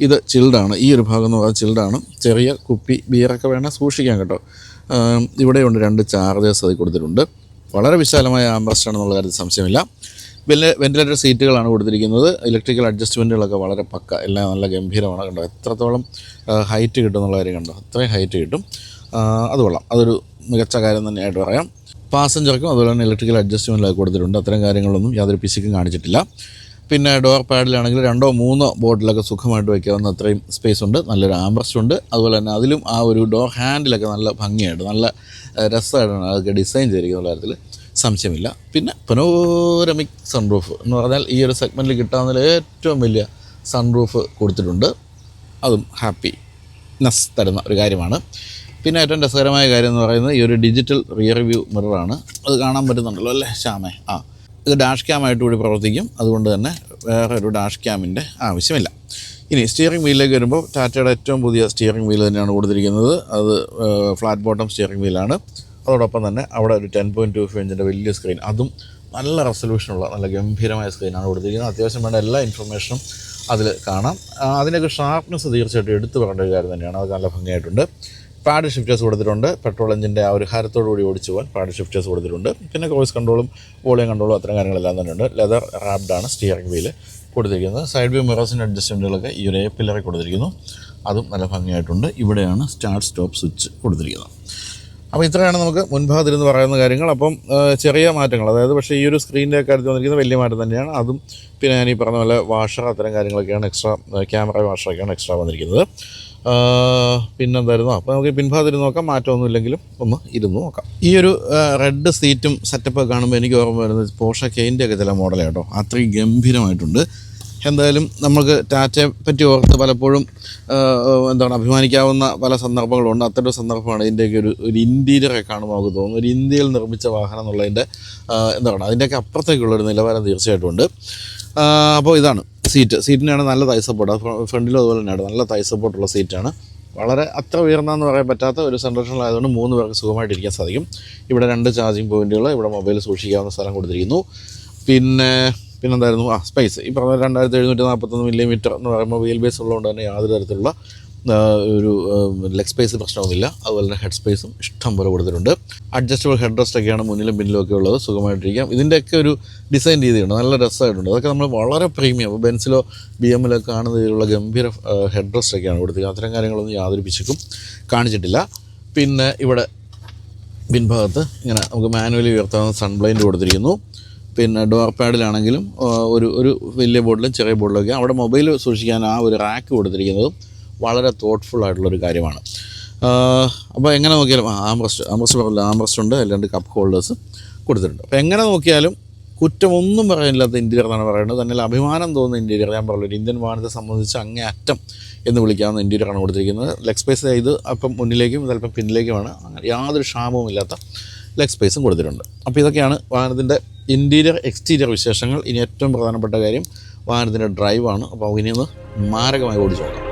ഇത് ചിൽഡാണ്. ഈ ഒരു ഭാഗം എന്ന് പറഞ്ഞാൽ ചിൽഡാണ്. ചെറിയ കുപ്പി ബിയറൊക്കെ വേണേൽ സൂക്ഷിക്കാം കേട്ടോ. ഇവിടെയുണ്ട് 2 ചാർജേഴ്സ് അത് കൊടുത്തിട്ടുണ്ട്. വളരെ വിശാലമായ ആംബ്രസ്റ്റാണെന്നുള്ള കാര്യത്തിൽ സംശയമില്ല. വെന്റിലേറ്റർ സീറ്റുകളാണ് കൊടുത്തിരിക്കുന്നത്. ഇലക്ട്രിക്കൽ അഡ്ജസ്റ്റ്മെൻറ്റുകളൊക്കെ വളരെ പക്ക, എല്ലാം നല്ല ഗംഭീരമാണ്. കണ്ടോ എത്രത്തോളം ഹൈറ്റ് കിട്ടും എന്നുള്ള കാര്യം കണ്ടോ, അത്രയും ഹൈറ്റ് കിട്ടും. അത് കൊള്ളാം, അതൊരു മികച്ച കാര്യം തന്നെയായിട്ട് പറയാം. പാസഞ്ചർക്കും അതുപോലെ തന്നെ ഇലക്ട്രിക്കൽ അഡ്ജസ്റ്റ്മെൻറ്റിലൊക്കെ കൊടുത്തിട്ടുണ്ട്. അത്തരം കാര്യങ്ങളൊന്നും യാതൊരു പിശുക്കും കാണിച്ചിട്ടില്ല. പിന്നെ ഡോർ പാഡിലാണെങ്കിൽ 2 or 3 ബോട്ടിലൊക്കെ സുഖമായിട്ട് വയ്ക്കാവുന്ന അത്രയും സ്പേസ് ഉണ്ട്. നല്ലൊരു ആംബ്രസ്റ്റ് ഉണ്ട്. അതുപോലെ തന്നെ അതിലും ആ ഒരു ഡോർ ഹാൻഡിലൊക്കെ നല്ല ഭംഗിയായിട്ട് നല്ല രസമായിട്ടാണ് അതൊക്കെ ഡിസൈൻ ചെയ്തിരിക്കുന്ന കാര്യത്തിൽ സംശയമില്ല. പിന്നെ പനോരമിക് സൺറൂഫ് എന്ന് പറഞ്ഞാൽ ഈ ഒരു സെഗ്മെൻറ്റിൽ കിട്ടാവുന്നതിൽ ഏറ്റവും വലിയ സൺറൂഫ് കൊടുത്തിട്ടുണ്ട്. അതും ഹാപ്പിനെസ് തരുന്ന ഒരു കാര്യമാണ്. പിന്നെ ഏറ്റവും രസകരമായ കാര്യം എന്ന് പറയുന്നത് ഈ ഒരു ഡിജിറ്റൽ റിയർ വ്യൂ മിററാണ്. അത് കാണാൻ പറ്റുന്നുണ്ടല്ലോ അല്ലേ ശ്യാമേ? ഇത് ഡാഷ് ക്യാമായിട്ട് കൂടി പ്രവർത്തിക്കും. അതുകൊണ്ട് തന്നെ വേറെ ഒരു ഡാഷ് ക്യാമിൻ്റെ ആവശ്യമില്ല. ഇനി സ്റ്റിയറിംഗ് വീലിലേക്ക് വരുമ്പോൾ ടാറ്റയുടെ ഏറ്റവും പുതിയ സ്റ്റിയറിംഗ് വീൽ തന്നെയാണ് കൊടുത്തിരിക്കുന്നത്. അത് ഫ്ലാറ്റ് ബോട്ടം സ്റ്റിയറിംഗ് വീലാണ്. അതോടൊപ്പം തന്നെ അവിടെ ഒരു 10.25 ഇഞ്ചിൻ്റെ വലിയ സ്ക്രീൻ, അതും നല്ല റെസൊല്യൂഷനുള്ള നല്ല ഗംഭീരമായ സ്ക്രീനാണ് കൊടുത്തിരിക്കുന്നത്. അത്യാവശ്യം വേണ്ട എല്ലാ ഇൻഫർമേഷനും അതിൽ കാണാം. അതിൻ്റെയൊക്കെ ഷാർപ്നെസ് തീർച്ചയായിട്ടും എടുത്തു പറയേണ്ട ഒരു കാര്യം തന്നെയാണ്. അത് നല്ല ഭംഗിയായിട്ടുണ്ട്. പാഡ് ഷിഫ്റ്റേഴ്സ് കൊടുത്തിട്ടുണ്ട്. പെട്രോൾ എഞ്ചിൻ്റെ ആ ഒരു ഹരത്തോടു കൂടി ഓടിച്ചു പോകാൻ പാഡ് ഷിഫ്റ്റേഴ്സ് കൊടുത്തിട്ടുണ്ട്. പിന്നെ ക്രൂയിസ് കൺട്രോളും വോളിയം കൺട്രോളും അത്തരം കാര്യങ്ങളെല്ലാം തന്നെയുണ്ട്. ലെതർ റാപ്ഡാണ് സ്റ്റിയറിംഗ് വീല് കൊടുത്തിരിക്കുന്നത്. സൈഡ് വ്യൂ മിറേഴ്സിൻ്റെ അഡ്ജസ്റ്റ്മെൻറ്റുകളൊക്കെ ഈ ഒരു പില്ലറിൽ കൊടുത്തിരിക്കുന്നു. അതും നല്ല ഭംഗിയായിട്ടുണ്ട്. ഇവിടെയാണ് സ്റ്റാർട്ട് സ്റ്റോപ്പ് സ്വിച്ച് കൊടുത്തിരിക്കുന്നത്. അപ്പോൾ ഇത്രയാണ് നമുക്ക് മുൻഭാഗത്തിരുന്ന് പറയുന്ന കാര്യങ്ങൾ. അപ്പം ചെറിയ മാറ്റങ്ങൾ, അതായത് പക്ഷേ ഈ ഒരു സ്ക്രീനിൻ്റെ കാര്യത്തിൽ വന്നിരിക്കുന്നത് വലിയ മാറ്റം തന്നെയാണ്. അതും പിന്നെ ഞാൻ ഈ പറഞ്ഞ പോലെ വാഷർ അത്തരം കാര്യങ്ങളൊക്കെയാണ് എക്സ്ട്രാ, ക്യാമറ വാഷറൊക്കെയാണ് എക്സ്ട്രാ വന്നിരിക്കുന്നത്. പിന്നെന്തായിരുന്നു, അപ്പോൾ നമുക്ക് പിൻഭാഗത്തിരുന്ന് നോക്കാം. മാറ്റമൊന്നുമില്ലെങ്കിലും ഒന്ന് ഇരുന്ന് നോക്കാം. ഈ ഒരു റെഡ് സീറ്റും സെറ്റപ്പൊക്കെ കാണുമ്പോൾ എനിക്ക് ഓർമ്മ വരുന്നത് പോർഷെ കെയിൻ്റെ ഒക്കെ ചില മോഡലാണ് കേട്ടോ. അത്രയും ഗംഭീരമായിട്ടുണ്ട്. എന്തായാലും നമുക്ക് ടാറ്റയെ പറ്റി ഓർത്ത് പലപ്പോഴും അഭിമാനിക്കാവുന്ന പല സന്ദർഭങ്ങളുണ്ട്. അത്തരം സന്ദർഭമാണ് ഇതിൻ്റെയൊക്കെ ഒരു ഇൻറ്റീരിയറൊക്കെ കാണുമ്പോൾ നമുക്ക് തോന്നുന്നു ഒരു ഇന്ത്യയിൽ നിർമ്മിച്ച വാഹനം എന്നുള്ളതിൻ്റെ അതിൻ്റെയൊക്കെ അപ്പുറത്തേക്കുള്ളൊരു നിലവാരം തീർച്ചയായിട്ടും ഉണ്ട്. അപ്പോൾ ഇതാണ് സീറ്റിനാണ് നല്ല തൈ സപ്പോർട്ട്. ഫ്രണ്ടിലും അതുപോലെ തന്നെയാണ് നല്ല തൈ സപ്പോർട്ടുള്ള സീറ്റാണ്. വളരെ അത്ര ഉയർന്നതെന്ന് പറയാൻ പറ്റാത്ത ഒരു സെൻട്രേഷനിലായതുകൊണ്ട് 3 പേർക്ക് സുഖമായിട്ട് ഇരിക്കാൻ സാധിക്കും. ഇവിടെ 2 ചാർജിങ് പോയിൻറ്റുകൾ, ഇവിടെ മൊബൈൽ സൂക്ഷിക്കാവുന്ന സ്ഥലം കൊടുത്തിരിക്കുന്നു. പിന്നെന്തായിരുന്നു സ്പേസ്. ഈ പറഞ്ഞ 2741 മില്ലിമീറ്റർ എന്ന് പറയുമ്പോൾ വീൽ ബേസ് ഉള്ളതുകൊണ്ട് തന്നെ യാതൊരു തരത്തിലുള്ള ഒരു ലെഗ് സ്പേസ് പ്രശ്നമൊന്നുമില്ല. അതുപോലെ തന്നെ ഹെഡ് സ്പേസും ഇഷ്ടം പോലെ കൊടുത്തിട്ടുണ്ട്. അഡ്ജസ്റ്റബിൾ ഹെഡ് റെസ്റ്റ് ഒക്കെയാണ് മുന്നിലും പിന്നിലും ഒക്കെ ഉള്ളത്. സുഖമായിട്ടിരിക്കാം. ഇതിൻ്റെയൊക്കെ ഒരു ഡിസൈൻ രീതിയുണ്ട്, നല്ല രസമായിട്ടുണ്ട്. അതൊക്കെ നമ്മൾ വളരെ പ്രീമിയം ബെൻസിലോ BM-ലോ കാണുന്ന രീതിയിലുള്ള ഗംഭീര ഹെഡ് റെസ്റ്റ് ഒക്കെയാണ് കൊടുത്തിരിക്കുന്നത്. അത്തരം കാര്യങ്ങളൊന്നും യാതൊരു പിശുക്കും കാണിച്ചിട്ടില്ല. പിന്നെ ഇവിടെ പിൻഭാഗത്ത് ഇങ്ങനെ നമുക്ക് മാനുവലി ഉയർത്താവുന്ന സൺബ്ലൈൻഡ് കൊടുത്തിരിക്കുന്നു. പിന്നെ ഡോർ പാഡിലാണെങ്കിലും ഒരു വലിയ ബോർഡിലും ചെറിയ ബോർഡിലൊക്കെ അവിടെ മൊബൈൽ സൂക്ഷിക്കാൻ ആ ഒരു റാക്ക് കൊടുത്തിരിക്കുന്നതും വളരെ തോട്ട്ഫുൾ ആയിട്ടുള്ളൊരു കാര്യമാണ്. അപ്പോൾ എങ്ങനെ നോക്കിയാലും ആംറസ്റ്റ് ഉണ്ട്, 2 കപ്പ് ഹോൾഡേഴ്സ് കൊടുത്തിട്ടുണ്ട്. അപ്പോൾ എങ്ങനെ നോക്കിയാലും കുറ്റമൊന്നും പറയാനില്ലാത്ത ഇൻറ്റീരിയർ എന്നാണ് പറയുന്നത്. തന്നെ അഭിമാനം തോന്നുന്ന ഇൻറ്റീരിയർ. ഞാൻ പറഞ്ഞില്ല, ഇന്ത്യൻ വാഹനത്തെ സംബന്ധിച്ച് അങ്ങേ അറ്റം എന്ന് വിളിക്കാവുന്ന ഇൻറ്റീരിയറാണ് കൊടുത്തിരിക്കുന്നത്. ലെഗ് സ്പേസ് ഇത് അപ്പം മുന്നിലേക്കും ചിലപ്പം പിന്നിലേക്കുമാണ്, അങ്ങനെ യാതൊരു ക്ഷാമവും ഇല്ലാത്ത ലെഗ് സ്പേസും കൊടുത്തിട്ടുണ്ട്. അപ്പോൾ ഇതൊക്കെയാണ് വാഹനത്തിൻ്റെ ഇൻറ്റീരിയർ എക്സ്റ്റീരിയർ വിശേഷങ്ങൾ. ഇനി ഏറ്റവും പ്രധാനപ്പെട്ട കാര്യം വാഹനത്തിൻ്റെ ഡ്രൈവാണ്. അപ്പോൾ ഇനിയൊന്ന് മാരകമായി ഓടിച്ചു നോക്കാം.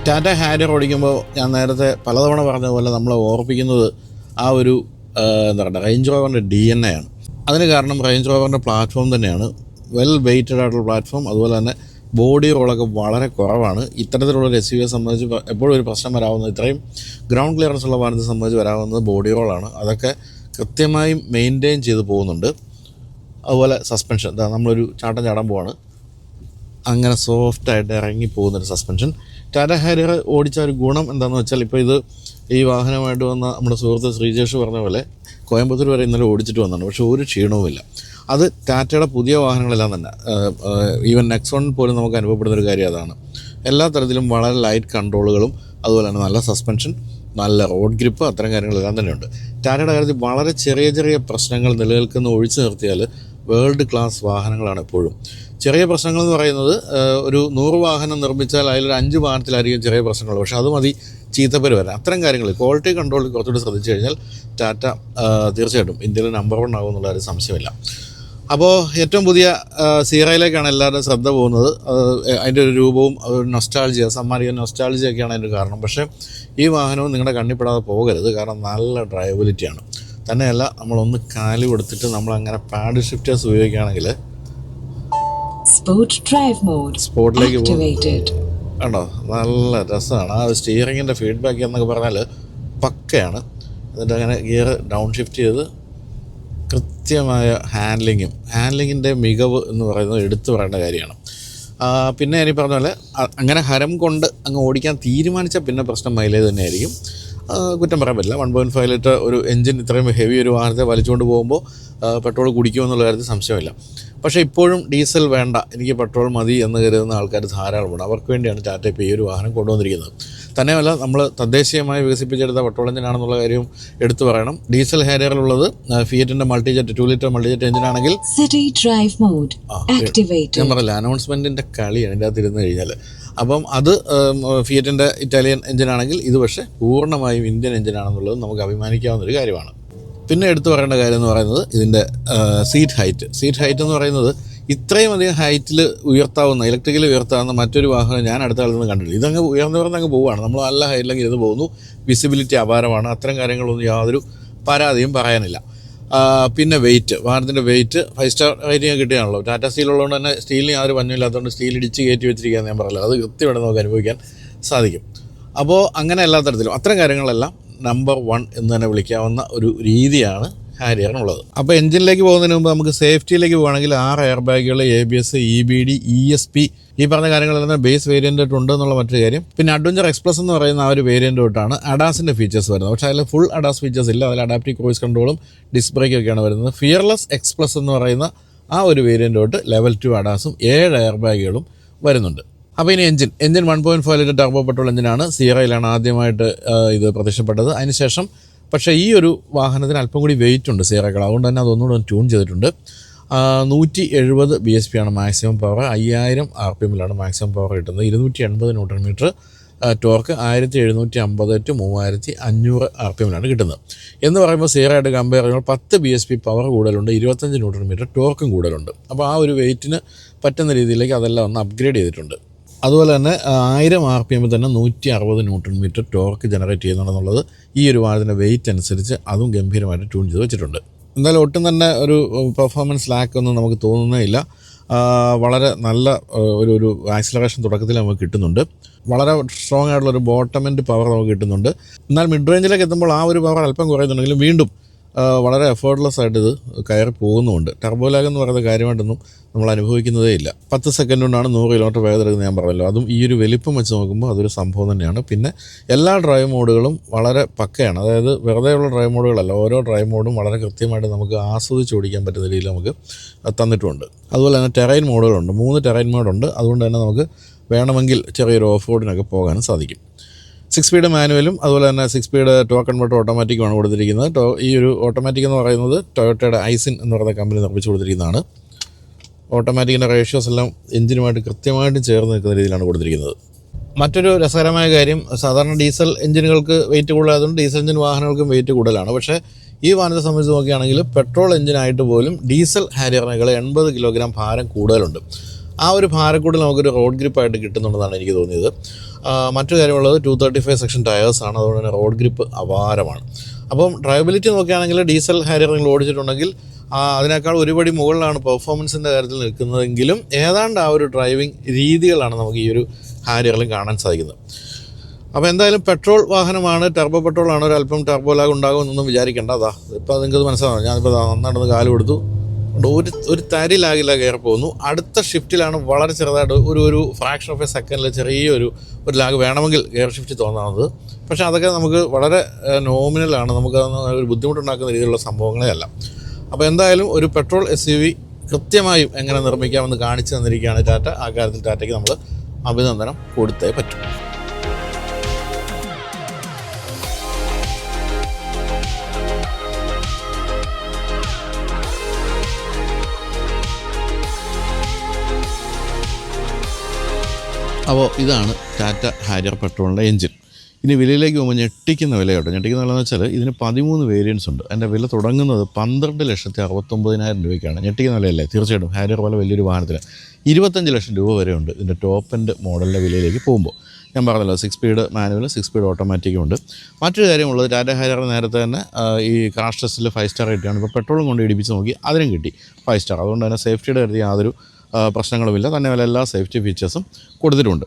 ടാറ്റ ഹാരിയർ ഓടിക്കുമ്പോൾ ഞാൻ നേരത്തെ പലതവണ പറഞ്ഞതുപോലെ നമ്മളെ ഓർപ്പിക്കുന്നത് ആ ഒരു എന്താ പറയുക റേഞ്ച് റോവറിൻ്റെ DNA ആണ്. അതിന് കാരണം റേഞ്ച് റോവറിൻ്റെ പ്ലാറ്റ്ഫോം തന്നെയാണ്. വെൽ വെയ്റ്റഡ് ആയിട്ടുള്ള പ്ലാറ്റ്ഫോം, അതുപോലെ തന്നെ ബോഡി റോളൊക്കെ വളരെ കുറവാണ്. ഇത്തരത്തിലുള്ളൊരു SUV സംബന്ധിച്ച് എപ്പോഴും ഒരു പ്രശ്നം വരാവുന്നത്, ഇത്രയും ഗ്രൗണ്ട് ക്ലിയറൻസ് ഉള്ള വാഹനത്തെ സംബന്ധിച്ച് വരാവുന്നത് ബോഡി റോളാണ്. അതൊക്കെ കൃത്യമായും മെയിൻറ്റെയിൻ ചെയ്ത് പോകുന്നുണ്ട്. അതുപോലെ സസ്പെൻഷൻ, നമ്മളൊരു ചാടാൻ പോവാണ്, അങ്ങനെ സോഫ്റ്റായിട്ട് ഇറങ്ങി പോകുന്നൊരു സസ്പെൻഷൻ. ടാറ്റ ഹാരിയർ ഓടിച്ച ഒരു ഗുണം എന്താണെന്ന് വെച്ചാൽ, ഇപ്പോൾ ഈ വാഹനമായിട്ട് വന്ന നമ്മുടെ സുഹൃത്ത് ശ്രീജേഷ് പറഞ്ഞ പോലെ കോയമ്പത്തൂർ വരെ ഇന്നലെ ഓടിച്ചിട്ട് വന്നതാണ്, പക്ഷേ ഒരു ക്ഷീണവുമില്ല. അത് ടാറ്റയുടെ പുതിയ വാഹനങ്ങളെല്ലാം തന്നെ, ഈവൻ നെക്സോൺ പോലും നമുക്ക് അനുഭവപ്പെടുന്നൊരു കാര്യം അതാണ്. എല്ലാ തരത്തിലും വളരെ ലൈറ്റ് കൺട്രോളുകളും അതുപോലെ തന്നെ നല്ല സസ്പെൻഷൻ, നല്ല റോഡ് ഗ്രിപ്പ്, അത്തരം കാര്യങ്ങളെല്ലാം തന്നെയുണ്ട്. ടാറ്റയുടെ കാര്യത്തിൽ വളരെ ചെറിയ പ്രശ്നങ്ങൾ നിലനിൽക്കുന്ന ഒഴിച്ചു നിർത്തിയാൽ വേൾഡ് ക്ലാസ് വാഹനങ്ങളാണ് എപ്പോഴും. ചെറിയ പ്രശ്നങ്ങൾ എന്ന് പറയുന്നത്, ഒരു 100 വാഹനം നിർമ്മിച്ചാൽ അതിലൊരു 5 വാഹനത്തിലായിരിക്കും ചെറിയ പ്രശ്നങ്ങൾ, പക്ഷേ അത് മതി ചീത്തപ്പേര് വരാൻ. അത്തരം കാര്യങ്ങൾ ക്വാളിറ്റി കൺട്രോളിൽ കുറച്ചുകൂടി ശ്രദ്ധിച്ചു കഴിഞ്ഞാൽ ടാറ്റ തീർച്ചയായിട്ടും ഇന്ത്യയിൽ നമ്പർ 1 ആകും എന്നുള്ള ഒരു സംശയമില്ല. അപ്പോൾ ഏറ്റവും പുതിയ സീറയിലേക്കാണ് എല്ലാവരുടെയും ശ്രദ്ധ പോകുന്നത്. അതിൻ്റെ ഒരു രൂപവും ഒരു നൊസ്റ്റാൾജിയ, സമ്മാനിക്കുന്ന നൊസ്റ്റാൾജിയൊക്കെയാണ് അതിൻ്റെ കാരണം. പക്ഷേ ഈ വാഹനവും നിങ്ങളുടെ കണ്ണിപ്പെടാതെ പോകരുത്, കാരണം നല്ല ഡ്രൈവബിലിറ്റിയാണ്. തന്നെയല്ല, നമ്മളൊന്ന് കാല് കൊടുത്തിട്ട് നമ്മളങ്ങനെ പാഡ് ഷിഫ്റ്റേഴ്സ് ഉപയോഗിക്കുകയാണെങ്കിൽ സ്പോർട്ടിലേക്ക് കണ്ടോ, നല്ല രസമാണ്. ആ സ്റ്റിയറിങ്ങിൻ്റെ ഫീഡ്ബാക്ക് എന്നൊക്കെ പറഞ്ഞാൽ പക്കയാണ്. എന്നിട്ട് അങ്ങനെ ഗിയർ ഡൗൺ ഷിഫ്റ്റ് ചെയ്ത് കൃത്യമായ ഹാൻഡ്ലിങ്ങിൻ്റെ മികവ് എന്ന് പറയുന്നത് എടുത്തു പറയേണ്ട കാര്യമാണ്. പിന്നെ എനിക്ക് പറഞ്ഞ പോലെ അങ്ങനെ ഹരം കൊണ്ട് അങ്ങ് ഓടിക്കാൻ തീരുമാനിച്ചാൽ പിന്നെ പ്രശ്നം മൈലേജ് തന്നെയായിരിക്കും. കുറ്റം പറയാൻ പറ്റില്ല. 1.5 ലിറ്റർ ഒരു എൻജിൻ ഇത്രയും ഹെവി ഒരു വാഹനത്തെ വലിച്ചുകൊണ്ട് പോകുമ്പോൾ പെട്രോൾ കുടിക്കുമെന്നുള്ള കാര്യത്തിൽ സംശയമില്ല. പക്ഷേ ഇപ്പോഴും ഡീസൽ വേണ്ട, എനിക്ക് പെട്രോൾ മതി എന്ന് കരുതുന്ന ആൾക്കാർ ധാരാളമുണ്ട്. അവർക്ക് വേണ്ടിയാണ് ടാറ്റ ഇപ്പോൾ ഈ ഒരു വാഹനം കൊണ്ടുവന്നിരിക്കുന്നത്. തന്നെയുമല്ല, നമ്മൾ തദ്ദേശീയമായി വികസിപ്പിച്ചെടുത്ത പെട്രോൾ എഞ്ചിനാണെന്നുള്ള കാര്യവും എടുത്തു പറയണം. ഡീസൽ ഹാരിയറിലുള്ളത് ഫിയറ്റിൻ്റെ മൾട്ടിജെറ്റ് 2 ലിറ്റർ മൾട്ടിജെറ്റ് എഞ്ചിനാണെങ്കിൽ ഞാൻ പറയില്ല, അനൗൺസ്മെൻറ്റിൻ്റെ കളിയാണ് ഇതിൻ്റെ അകത്ത് ഇരുന്ന് കഴിഞ്ഞാൽ. അപ്പം അത് ഫിയറ്റിൻ്റെ ഇറ്റാലിയൻ എഞ്ചിനാണെങ്കിൽ ഇത് പക്ഷേ പൂർണ്ണമായും ഇന്ത്യൻ എഞ്ചിനാണെന്നുള്ളത് നമുക്ക് അഭിമാനിക്കാവുന്നൊരു കാര്യമാണ്. പിന്നെ എടുത്തു പറയേണ്ട കാര്യം എന്ന് പറയുന്നത് ഇതിൻ്റെ സീറ്റ് ഹൈറ്റ് എന്ന് പറയുന്നത് ഇത്രയും അധികം ഹൈറ്റിൽ ഉയർത്താവുന്ന, ഇലക്ട്രിക്കലി ഉയർത്താവുന്ന മറ്റൊരു വാഹനം ഞാൻ അടുത്ത കാലത്ത് നിന്ന് കണ്ടിട്ടില്ല. ഇതങ്ങ് ഉയർന്നങ്ങ് പോവുകയാണ്. നമ്മൾ നല്ല ഹൈറ്റിലേക്ക് ഇരുന്ന് പോകുന്നു, വിസിബിലിറ്റി അപാരമാണ്. അത്തരം കാര്യങ്ങളൊന്നും യാതൊരു പരാതിയും പറയാനില്ല. പിന്നെ വാഹനത്തിൻ്റെ വെയിറ്റ് 5 സ്റ്റാർ റേറ്റിംഗ് കിട്ടുകയാണല്ലോ. ടാറ്റ സ്റ്റീൽ ഉള്ളതുകൊണ്ട് തന്നെ സ്റ്റീലിന് യാതൊരു പഞ്ഞമില്ലാത്തതുകൊണ്ട് സ്റ്റീൽ ഇടിച്ച് കയറ്റി വെച്ചിരിക്കുകയെന്ന് ഞാൻ പറയില്ല, അത് കൃത്യമായിട്ട് നമുക്ക് അനുഭവിക്കാൻ സാധിക്കും. അപ്പോൾ അങ്ങനെ എല്ലാ തരത്തിലും അത്തരം കാര്യങ്ങളെല്ലാം നമ്പർ 1 എന്ന് തന്നെ വിളിക്കാവുന്ന ഒരു രീതിയാണ് ഹാരിയറിനുള്ളത്. അപ്പോൾ എഞ്ചിനിലേക്ക് പോകുന്നതിന് മുമ്പ് നമുക്ക് സേഫ്റ്റിയിലേക്ക് പോകുകയാണെങ്കിൽ 6 എയർ ബാഗുകൾ, ABS, EBD, ESP, ഈ പറഞ്ഞ കാര്യങ്ങളെല്ലാം ബേസ് വേരിയൻ്റ് ഉണ്ട് എന്നുള്ള മറ്റൊരു കാര്യം. പിന്നെ അഡ്വഞ്ചർ എക്സ്പ്രസ് എന്ന് പറയുന്ന ആ ഒരു വേരിയൻ്റ് തൊട്ടാണ് അഡാസിൻ്റെ ഫീച്ചേഴ്സ് വരുന്നത്. പക്ഷേ അതിൽ ഫുൾ അഡാസ് ഫീച്ചേഴ്സ് ഇല്ല. അതിൽ അഡാപ്റ്റീവ് ക്രൂയിസ് കൺട്രോളും ഡിസ്ക് ബ്രേക്കൊക്കെയാണ് വരുന്നത്. ഫിയർലെസ് എക്സ്പ്രസ് എന്ന് പറയുന്ന ആ ഒരു വേരിയൻറ്റോട്ട് ലെവൽ 2 അഡാസും 7 എയർ ബാഗുകളും വരുന്നുണ്ട്. അപ്പോൾ ഇനി എഞ്ചിൻ 1.5 ലിറ്റർ ടർബോ പെട്രോൾ എഞ്ചിനാണ്. സിയറയിലാണ് ആദ്യമായിട്ട് ഇത് പ്രത്യക്ഷപ്പെട്ടത്. അതിനുശേഷം പക്ഷേ ഈ ഒരു വാഹനത്തിന് അല്പം കൂടി വെയിറ്റ് ഉണ്ട് സിയറകൾ, അതുകൊണ്ട് തന്നെ അതൊന്നുകൂടെ ട്യൂൺ ചെയ്തിട്ടുണ്ട്. 170 BSP ആണ് മാക്സിമം പവർ, 5000 RPMലാണ് മാക്സിമം പവർ കിട്ടുന്നത്, 280 ന്യൂട്ടൺ മീറ്റർ ടോർക്ക്, 1750 to 3500 RPMലാണ് കിട്ടുന്നത്. എന്ന് പറയുമ്പോൾ സിയറയായിട്ട് കമ്പയർ ചെയ്യുമ്പോൾ 10 BSP പവർ കൂടുതലുണ്ട്, 25 ന്യൂട്ടൺ മീറ്റർ ടോർക്കും കൂടുതലുണ്ട്. അപ്പോൾ ആ ഒരു വെയിറ്റിന് പറ്റുന്ന രീതിയിലേക്ക് അതെല്ലാം ഒന്ന് അപ്ഗ്രേഡ് ചെയ്തിട്ടുണ്ട്. അതുപോലെ തന്നെ 1000 RPM തന്നെ 160 ന്യൂട്ടൺ മീറ്റർ ടോർക്ക് ജനറേറ്റ് ചെയ്യുന്നുണ്ടെന്നുള്ളത് ഈ ഒരു വാഹനത്തിൻ്റെ വെയിറ്റ് അനുസരിച്ച് അതും ഗംഭീരമായിട്ട് ട്യൂൺ ചെയ്ത് വെച്ചിട്ടുണ്ട്. എന്തായാലും ഒട്ടും തന്നെ ഒരു പെർഫോമൻസ് ലാക്കൊന്നും നമുക്ക് തോന്നുന്നേ ഇല്ല. വളരെ നല്ല ഒരു ആക്സിലറേഷൻ തുടക്കത്തിൽ നമുക്ക് കിട്ടുന്നുണ്ട്. വളരെ സ്ട്രോങ് ആയിട്ടുള്ളൊരു ബോട്ടം എൻഡ് പവർ നമുക്ക് കിട്ടുന്നുണ്ട്. എന്നാൽ മിഡ് റേഞ്ചിലേക്ക് എത്തുമ്പോൾ ആ ഒരു പവർ അല്പം കുറയുന്നുണ്ടെങ്കിലും വീണ്ടും വളരെ എഫേർട്ട്ലെസ് ആയിട്ട് ഇത് കയറി പോകുന്നുമുണ്ട്. ടർബോ ലാഗ് എന്ന് പറയുന്ന കാര്യമായിട്ടൊന്നും നമ്മൾ അനുഭവിക്കുന്നതേ ഇല്ല. 10 സെക്കൻഡ് കൊണ്ടാണ് 100 കിലോമീറ്റർ വേഗത എടുക്കുന്നത് ഞാൻ പറഞ്ഞല്ലോ. അതും ഈ ഒരു വലിപ്പം വെച്ച് നോക്കുമ്പോൾ അതൊരു സംഭവം തന്നെയാണ്. പിന്നെ എല്ലാ ഡ്രൈവ് മോഡുകളും വളരെ പക്കയാണ്. അതായത് വെറുതെയുള്ള ഡ്രൈവ് മോഡുകളല്ല, ഓരോ ഡ്രൈവ് മോഡും വളരെ കൃത്യമായിട്ട് നമുക്ക് ആസ്വദിച്ച് ഓടിക്കാൻ പറ്റുന്ന രീതിയിൽ നമുക്ക് തന്നിട്ടുണ്ട്. അതുപോലെ തന്നെ ടെറൈൻ മോഡുകളുണ്ട്, 3 ടെറൈൻ മോഡുണ്ട്. അതുകൊണ്ട് തന്നെ നമുക്ക് വേണമെങ്കിൽ ചെറിയൊരു ഓഫ് റോഡിനൊക്കെ പോകാനും സാധിക്കും. 6 സ്പീഡ് മാനുവലും അതുപോലെ തന്നെ 6 സ്പീഡ് ടോർക്ക് കൺവെർട്ടർ ഓട്ടോമാറ്റിക്കുമാണ് കൊടുത്തിരിക്കുന്നത്. ഈ ഒരു ഓട്ടോമാറ്റിക് എന്ന് പറയുന്നത് ടൊയോട്ടയുടെ ഐസിൻ എന്ന് പറയുന്ന കമ്പനി നിർമ്മിച്ച് കൊടുത്തിരിക്കുന്നതാണ്. ഓട്ടോമാറ്റിക്കിൻ്റെ റേഷ്യോസ് എല്ലാം എഞ്ചിനുമായിട്ട് കൃത്യമായിട്ട് ചേർന്ന് നിൽക്കുന്ന രീതിയിലാണ് കൊടുത്തിരിക്കുന്നത്. മറ്റൊരു രസകരമായ കാര്യം, സാധാരണ ഡീസൽ എഞ്ചിനുകൾക്ക് വെയിറ്റ് കൂടുതലായതുകൊണ്ട് ഡീസൽ എഞ്ചിൻ വാഹനങ്ങൾക്കും വെയിറ്റ് കൂടുതലാണ്. പക്ഷേ ഈ വാഹനത്തെ സംബന്ധിച്ച് നോക്കുകയാണെങ്കിൽ പെട്രോൾ എഞ്ചിനായിട്ട് പോലും ഡീസൽ ഹാരിയറിനേക്കാൾ 80 കിലോഗ്രാം ഭാരം കൂടുതലുണ്ട്. ആ ഒരു ഭാരക്കൂടുതൽ നമുക്കൊരു റോഡ് ഗ്രിപ്പായിട്ട് കിട്ടുന്നുണ്ടെന്നാണ് എനിക്ക് തോന്നിയത്. മറ്റൊരു കാര്യമുള്ളത് 235 സെക്ഷൻ ടയേഴ്സാണ്, അതുകൊണ്ട് തന്നെ റോഡ് ഗ്രിപ്പ് അപാരമാണ്. അപ്പം ഡ്രൈവബിലിറ്റി നോക്കുകയാണെങ്കിൽ ഡീസൽ ഹാരിയർ നിങ്ങൾ ഓടിച്ചിട്ടുണ്ടെങ്കിൽ അതിനേക്കാൾ ഒരുപടി മുകളിലാണ് പെർഫോമൻസിൻ്റെ കാര്യത്തിൽ നിൽക്കുന്നതെങ്കിലും ഏതാണ്ട് ആ ഒരു ഡ്രൈവിംഗ് രീതികളാണ് നമുക്ക് ഈ ഒരു ഹാരിയറിലും കാണാൻ സാധിക്കുന്നത്. അപ്പോൾ എന്തായാലും പെട്രോൾ വാഹനമാണ്, ടർബോ പെട്രോളാണ്, ഒരല്പം ടർബോ ലാഗ് ഉണ്ടാകുമെന്നൊന്നും വിചാരിക്കേണ്ട. ഇപ്പോൾ നിങ്ങൾക്കത് മനസ്സിലാവും. ഞാനിപ്പോൾ നന്നായിട്ടൊന്ന് കാല് കൊടുത്തു, ഒരു തരി ലാഗില്ല കയറി പോകുന്നു. അടുത്ത ഷിഫ്റ്റിലാണ് വളരെ ചെറുതായിട്ട് ഒരു ഫ്രാക്ഷൻ ഓഫ് എ സെക്കൻഡിൽ ചെറിയൊരു ലാഗ് വേണമെങ്കിൽ ഗിയർ ഷിഫ്റ്റ് തോന്നാവുന്നത്. പക്ഷേ അതൊക്കെ നമുക്ക് വളരെ നോമിനലാണ്, നമുക്ക് ഒരു ബുദ്ധിമുട്ടുണ്ടാക്കുന്ന രീതിയിലുള്ള സംഭവങ്ങളേ അല്ല. അപ്പോൾ എന്തായാലും ഒരു പെട്രോൾ SUV കൃത്യമായും എങ്ങനെ നിർമ്മിക്കാമെന്ന് കാണിച്ചു തന്നിരിക്കുകയാണ് ടാറ്റ. ആ കാര്യത്തിൽ ടാറ്റയ്ക്ക് നമ്മൾ അഭിനന്ദനം കൊടുത്തേ പറ്റും. അപ്പോൾ ഇതാണ് ടാറ്റ ഹാരിയർ പെട്രോളിൻ്റെ എഞ്ചിൻ. ഇനി വിലയിലേക്ക് പോകുമ്പോൾ ഞെട്ടിക്കുന്ന വില കേട്ടോ. ഞെട്ടിക്കുന്ന വില എന്ന് വെച്ചാൽ ഇതിന് 13 വേരിയൻസ് ഉണ്ട്. അതിൻ്റെ വില തുടങ്ങുന്നത് 12,69,000 രൂപയ്ക്കാണ്. ഞെട്ടിക്കുന്ന വിലയല്ലേ? തീർച്ചയായിട്ടും ഹാരിയർ പോലെ വലിയൊരു വാഹനത്തിന് 25 ലക്ഷം രൂപ വരെ ഉണ്ട് ഇതിൻ്റെ ടോപ്പ് എൻഡ് മോഡലിൻ്റെ വിലയിലേക്ക് പോകുമ്പോൾ. ഞാൻ പറഞ്ഞല്ലോ 6 സ്പീഡ് മാനുവൽ 6 സ്പീഡ് ഓട്ടോമാറ്റിക്കും ഉണ്ട്. മറ്റൊരു കാര്യമുള്ളത്, ടാറ്റ ഹാരിയർ നേരത്തെ തന്നെ ഈ ക്രാഷ് ടെസ്റ്റിൽ 5 സ്റ്റാർ കിട്ടിയാണ്. ഇപ്പോൾ പെട്രോളും കൊണ്ട് ഇടിപ്പിച്ച് നോക്കി, അതിനും കിട്ടി 5 സ്റ്റാർ. അതുകൊണ്ട് തന്നെ സേഫ്റ്റിയുടെ കാര്യത്തിൽ യാതൊരു പ്രശ്നങ്ങളുമില്ല. തന്നെ എല്ലാ സേഫ്റ്റി ഫീച്ചേഴ്സും കൊടുത്തിട്ടുണ്ട്.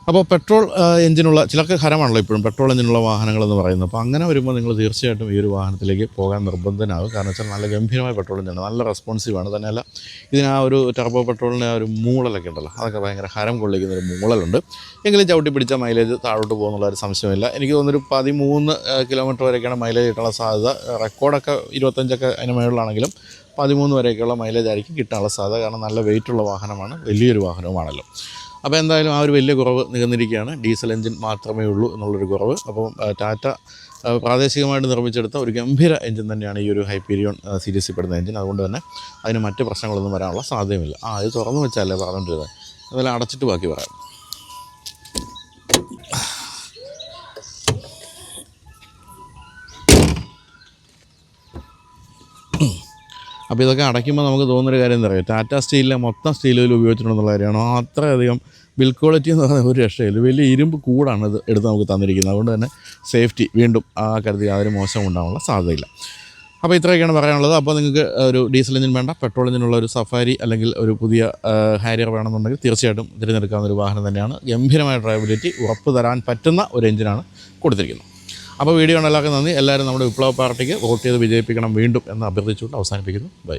അപ്പോൾ പെട്രോൾ എഞ്ചിനുള്ള ചിലർക്ക് ഹരമാണല്ലോ ഇപ്പോഴും പെട്രോൾ എഞ്ചിനുള്ള വാഹനങ്ങളെന്ന് പറയുന്നത്. അപ്പോൾ അങ്ങനെ വരുമ്പോൾ നിങ്ങൾ തീർച്ചയായിട്ടും ഈ ഒരു വാഹനത്തിലേക്ക് പോകാൻ നിർബന്ധനാകും. കാരണം വെച്ചാൽ നല്ല ഗംഭീരമായ പെട്രോൾ എഞ്ചിനാണ്, നല്ല റെസ്പോൺസീവാണ്. തന്നെയല്ല ഇതിന് ആ ഒരു ടർബോ പെട്രോളിൻ്റെ ആ ഒരു മൂളലൊക്കെ ഉണ്ടല്ലോ, അതൊക്കെ ഭയങ്കര ഹരം കൊള്ളിക്കുന്നൊരു മൂളലുണ്ട്. എങ്കിലും ചവിട്ടി പിടിച്ച മൈലേജ് താഴോട്ട് പോകുന്നുള്ള ഒരു സംശയമില്ല. എനിക്ക് തോന്നുന്നൊരു 13 കിലോമീറ്റർ വരെയൊക്കെയാണ് മൈലേജ് കിട്ടാനുള്ള സാധ്യത. റെക്കോർഡൊക്കെ 25 അതിന് മുകളിലാണെങ്കിലും 13 വരെയൊക്കെയുള്ള മൈലേജ് ആയിരിക്കും കിട്ടാനുള്ള സാധ്യത. കാരണം നല്ല വെയിറ്റുള്ള വാഹനമാണ്, വലിയൊരു വാഹനവുമാണല്ലോ. അപ്പോൾ എന്തായാലും ആ ഒരു വലിയ കുറവ് നികന്നിരിക്കുകയാണ്. ഡീസൽ എഞ്ചിൻ മാത്രമേ ഉള്ളൂ എന്നുള്ളൊരു കുറവ്. അപ്പോൾ ടാറ്റ പ്രാദേശികമായിട്ട് നിർമ്മിച്ചെടുത്ത ഒരു ഗംഭീര എഞ്ചിൻ തന്നെയാണ് ഈ ഒരു ഹൈപ്പീരിയോൺ സീരീസിൽ പെടുന്ന എഞ്ചിൻ. അതുകൊണ്ട് തന്നെ അതിന് മറ്റ് പ്രശ്നങ്ങളൊന്നും വരാനുള്ള സാധ്യതയുമില്ല. ഇത് തുറന്നു വെച്ചാലേ പറഞ്ഞുകൊണ്ടിരുന്നത്, അതെല്ലാം അടച്ചിട്ട് ബാക്കി പറയാം. അപ്പോൾ ഇതൊക്കെ അടയ്ക്കുമ്പോൾ നമുക്ക് തോന്നുന്നൊരു കാര്യം എന്താ പറയുക, ടാറ്റ സ്റ്റീലിലെ മൊത്തം സ്റ്റീലുകൾ ഉപയോഗിച്ചിട്ടുണ്ടെന്നുള്ള കാര്യമാണ്. അത്രയധികം ബിൽഡ് ക്വാളിറ്റി എന്ന് പറയുന്നത് ഒരു രക്ഷയില്ല. വലിയ ഇരുമ്പ് കൂടാണ് ഇത് എടുത്ത് നമുക്ക് തന്നിരിക്കുന്നത്. അതുകൊണ്ട് തന്നെ സേഫ്റ്റി വീണ്ടും ആ കരുതി യാതൊരു മോശം ഉണ്ടാകാനുള്ള സാധ്യതയില്ല. അപ്പോൾ ഇത്രയൊക്കെയാണ് പറയാനുള്ളത്. അപ്പോൾ നിങ്ങൾക്ക് ഒരു ഡീസൽ എഞ്ചിൻ വേണ്ട, പെട്രോൾ എഞ്ചിനുള്ള ഒരു സഫാരി അല്ലെങ്കിൽ ഒരു പുതിയ ഹാരിയർ വേണമെന്നുണ്ടെങ്കിൽ തീർച്ചയായിട്ടും തിരഞ്ഞെടുക്കാവുന്ന ഒരു വാഹനം തന്നെയാണ്. ഗംഭീരമായ ഡ്രൈവബിലിറ്റി ഉറപ്പ് തരാൻ പറ്റുന്ന ഒരു എഞ്ചിനാണ് കൊടുത്തിരിക്കുന്നത്. അപ്പോൾ വീഡിയോ എല്ലാവർക്കും നന്ദി. എല്ലാവരും നമ്മുടെ വിപ്ലവ പാർട്ടിക്ക് വോട്ട് ചെയ്ത് വിജയിപ്പിക്കണം വീണ്ടും എന്ന് അഭ്യർത്ഥിച്ചുകൊണ്ട് അവസാനിപ്പിക്കുന്നു. ബൈ.